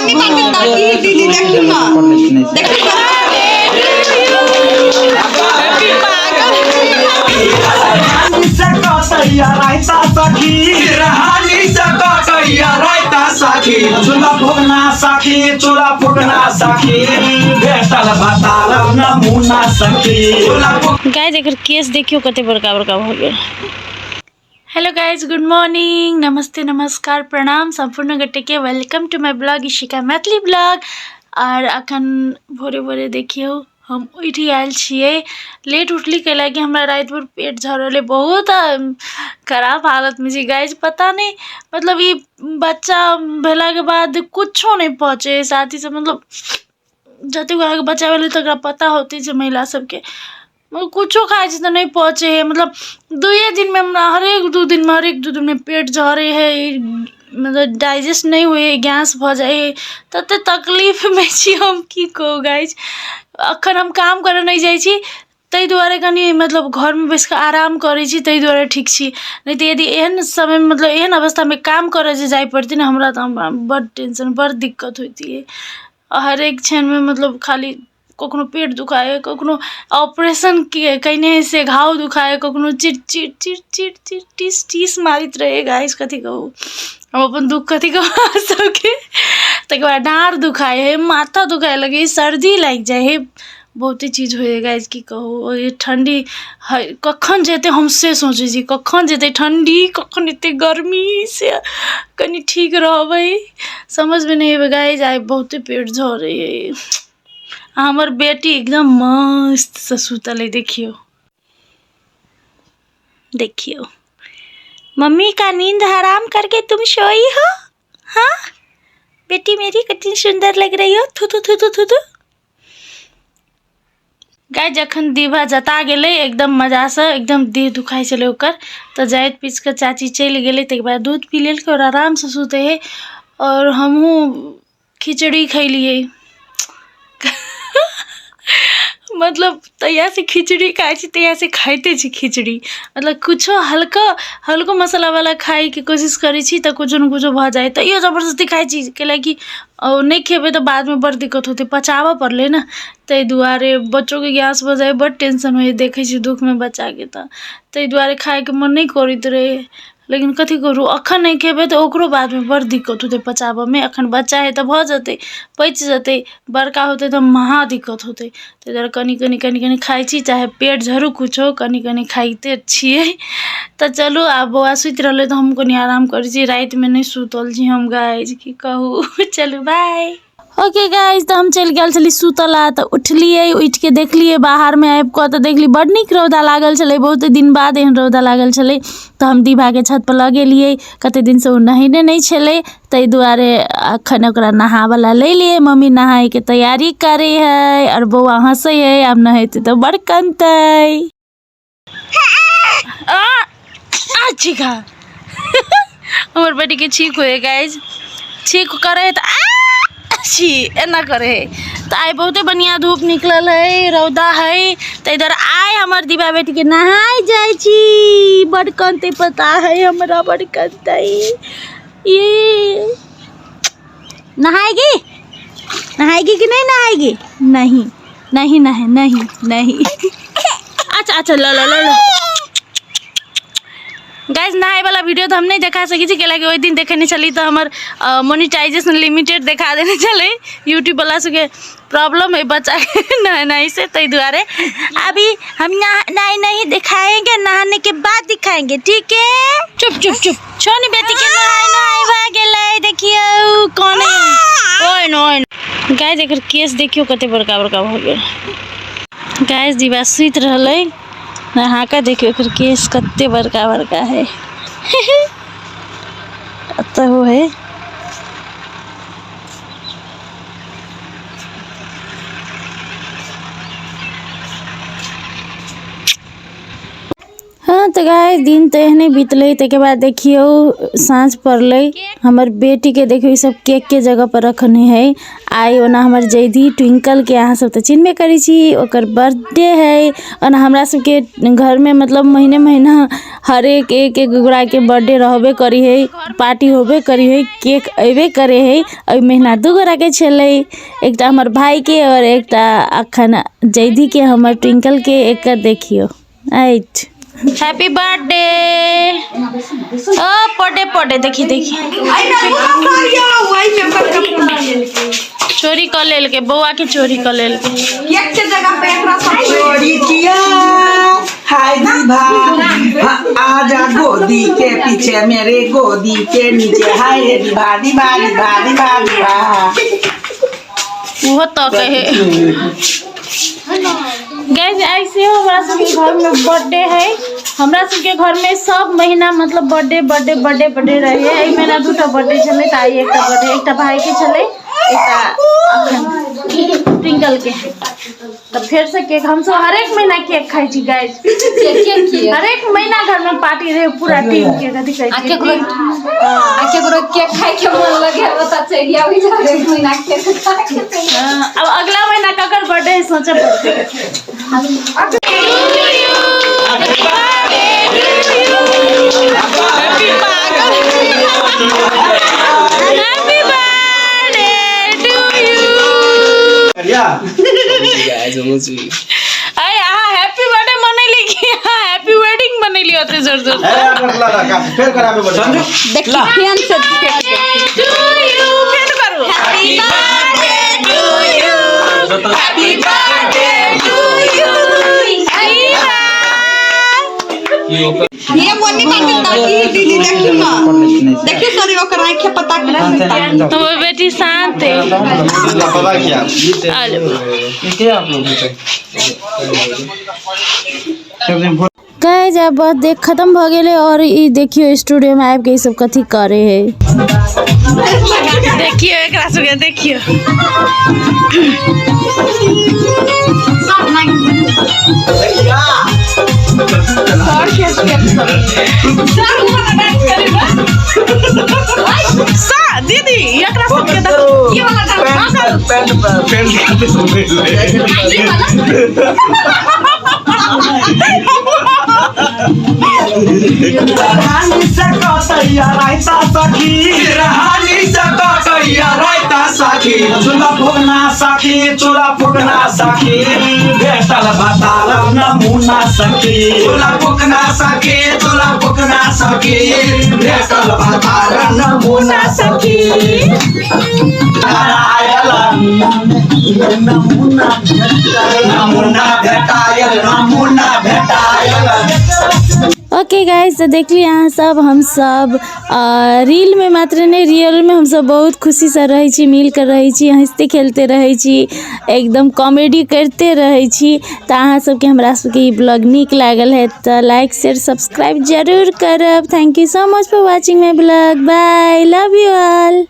আমি তাকে তাকিয়ে দিদি দেখো না দেখো चूल्हा फूकना सखी चूल्हा फूकना सखी बेटल बताल नमूना सखी। गाइज एकर केस देखियो कते बड़का बड़का भ गेल। हेलो गाइज, गुड मॉर्निंग, नमस्ते, नमस्कार, प्रणाम संपूर्ण गोटे के welcome to my blog Ishika Maithili blog. और अखन भोरे भोरे देखियो हम उठ आयल छिए, लेट उठली कैला कि हमरा रात भर पेट झरले, बहुत खराब हालत में छी गाइज। पता नहीं मतलब ये बच्चा भेला के बाद कुछो नहीं पहुँचे साथी से, मतलब जते गो बच्चा भेले तकरा पता होती है महिला सबके, मतलब कुछो खाए तो नहीं पहुँचे है। मतलब दुए दिन में हमरा हर एक दो दिन में पेट झरे है, मतलब डाइजेस्ट नहीं हुए, गैस भ जाए, तते तकलीफ में छी हम की कहू गाइज। अखन हम काम करे नहीं जाई छी तई दुआरे कनी मतलब घर में बैस के आराम करे छी, तई दुआरे ठीक छी। नहीं तो यदि एहन समय मतलब एहन अवस्था में काम करे जे जाय पड़ती ना, हमरा तो बड़ टेंशन बड़ दिक्कत होती है। हर एक क्षण में मतलब खाली कखनो पेट दुखाए, कखनो ऑपरेशन कईने से घाव दुखाए, कखनो chit chit chit chit chit टीस टीस मारित रहे गाइस। कथी कहू हम अपन दुख कथी कहू सबके। तक बाद डाँड़ दुखाए है, माथा दुखाए लगे, सर्दी लग जाए है, बहुते चीज होए गाइस की कहू। ये ठंडी कखन जेते हम से सोचे छी, कखन जेते ठंडी, कखन एते गर्मी से कनी ठीक रहबै, समझ में नहीं आवे गाइस। आइ बहुते पेट झरे है। हमार बेटी एकदम मस्त से सुतल है, देखियो देखियो। मम्मी का नींद हराम करके तुम सोई हो, हाँ बेटी मेरी कितनी सुंदर लग रही हो, थू थू थू थू थू थू। गाय जखन दीवा जता गेले एकदम मजा से, एकदम देह दुखाई चले ओकर, तो जाइत पीस के चाची चल गेले, तक बाद दूध पी लेल के और आराम से सुते है। और हमहू खिचड़ी खैलिए मतलब तैया से खिचड़ी खाई छी, तैया से खाइते छी खिचड़ी, मतलब कुछो हल्को मसाला वाला खाई के कोशिश करी छी तो कुछो न कुछो भ जाए, तो यो जबरदस्ती खाई छी कैलाकि नहीं खेबे तो बाद में बड़ दिक्कत होते, पचावा पड़ले ना, तई दुआरे बच्चों के गैस भ जाए, बड़ टेंशन हो देखे छी दुख में बच्चा के, तो तई दुआरे खाए के मन नहीं करित रहे। लेकिन कथी करू, अखन नहीं खेबे तो ओकरो बाद में बड़ दिक्कत होते पचाबे में। अखन बच्चा है तो भ जते, पच जते, बड़का होते तो महा दिक्कत होते। तो इधर कनी कनी कनी कनी खाई छी, चाहे पेट झरू कुछो, कनी कनी खाइते छिए। तो चलू आब बौआ सुत रहले तो हम कनी आराम करी छी, रात में नहीं सुतल छी हम गाइज की कहू। चलू बाय। ओके गाइज, तो हम चल गए चली सुतला, तो उठलिए, उठ के देखलिए बाहर में आबि कऽ, तो देखली बड़ नीक रौदा लागल छलै, बहुत दिन बाद एहन रौदा लागल छलै। तो हम दीभा के छत पर लऽ गेलिए, कते दिन से ओ नहेने नहीं छलै, तई दुआरे अखन ओकरा नहावला ले लिए। मम्मी नहाए के तैयारी करे है और बौआ हंसे है, अब नहेते तो बड़ कनतै। छिका हमर बेटी के छीक होए गाइज, छीक करे तो छी एना करे है। तो आई बहुते बढ़िया धूप निकलल है, रौदा है, तो इधर आए हमर दीवा बेटी के नहाई जाए छी, बड़ कनते पता है हमरा, बड़ कनते। ये नहाएगी कि नहीं नहाएगी? नहीं नहीं नहीं नहीं नहीं। अच्छा अच्छा लो लो लो लो गाइज, नहाए वाला वीडियो तो हम नहीं देखा सकी थी, कैलाकि वही दिन देखे नहीं चली तो हमार मोनिटाइजेशन लिमिटेड दिखा देने चले, यूट्यूब वाला से प्रॉब्लम है बच्चा के नहाने से, तई दुआरे अभी हम नहाए नहीं दिखाएंगे, नहाने के बाद दिखाएंगे, ठीक है? चुप चुप चुप, छोनी बेटी के नहाए भाग गेलै, देखियो कौन है ओए नोए। गाइज एकर केस देखियो कते बड़का बड़का भ गेल। गाइज दीवा सुत रहलै, नहा का देखियो फिर केस कते बड़का बड़का है। तो वो है हाँ, तो गाय दिन तो एहने बीतले। के बाद देखियो साँझ पड़ले, हमर बेटी के देखियो सब केक के जगह पर रखने है। आई ओना हमर जैधी ट्विंकल के अहाँ सब तो चिन्हबे करी छी, ओकर बर्थडे है। ओना हमरा सबके घर में मतलब महीने महीना हर एक गोरा के बर्थडे रहबे करी है, पार्टी होबे करी है, केक अबे करे है। अभी महीना 2 गोरा के छले, एकटा हमर भाई के और एकटा अखन जैधी के हमर ट्विंकल के। एक देखियो आइट हैप्पी बर्थडे ओ पड़े देखी चोरी कर लेल के बउआ के, चोरी कर लेल के एक के जगह पे एकरा सब चोरी किया। हाय दीवा आजा गोदी के पीछे, मेरे गोदी के नीचे। हाय रे दीवा दीवा दीवा दीवा दीवा। वो तो कहे गाइस ऐसे हमरा सबके घर में बर्थडे है। हमरा सबके घर में सब महीना मतलब बर्थडे रहे। एहि महीना 2टा बर्थडे छले, ताई एकटा बर्थडे, एकटा भाई के छले, एकटा ट्विंकल के। तो फिर से केक हम सब हर एक महीना केक खाई छी गाइस। हर एक महीना घर में पार्टी रहे, पूरा टीम के कथि कहै छी केकरो केक खाए के मन लगे बता चलिया होई जा हर एक महीना केक खाए के। अब अगला महीना ककर बर्थडे है सोचे पड़ते। हैप्पी बर्थडे मनैली कि हैप्पी वेडिंग मनैली होते जोर जोर फिर कराबे बर्थडे देखी फैन से टू यू फिर करू happy birthday to you, happy birthday to you. ये मोनी का ताकि दीदी देखियो ना, देखियो सर ओकर आंखें पता के तो बेटी शांत है। गाइस अब देख खत्म भ गेले और ई देखियो स्टूडियो में आबि के ई सब कथी करे है। देखियो एकरा सबके देखियो सा दीदी एकरा सबके देखो ये वाला रहानी से कतैया रायता सखी, रहानी से कतैया रायता सखी। चूल्हा फूकना सखी, चूल्हा फूकना सखी। भेटल भतार नमूना सखी। चूल्हा फूकना सखी, चूल्हा फूकना सखी। भेटल भतार नमूना सखी। नमूना भेटायल। ओके गाइस, तो देख ली यहाँ सब हम सब रील में मात्र नहीं रियल में हम सब बहुत खुशी से रहे छी, मिल कर रहे छी, हंसते खेलते रहे छी, एकदम कॉमेडी करते रहे छी। तो अहाँ सबके हमरा सबके ब्लॉग निक लागल है तो लाइक शेयर सब्सक्राइब जरूर करब। Thank you so much for watching my blog. Bye, love you all.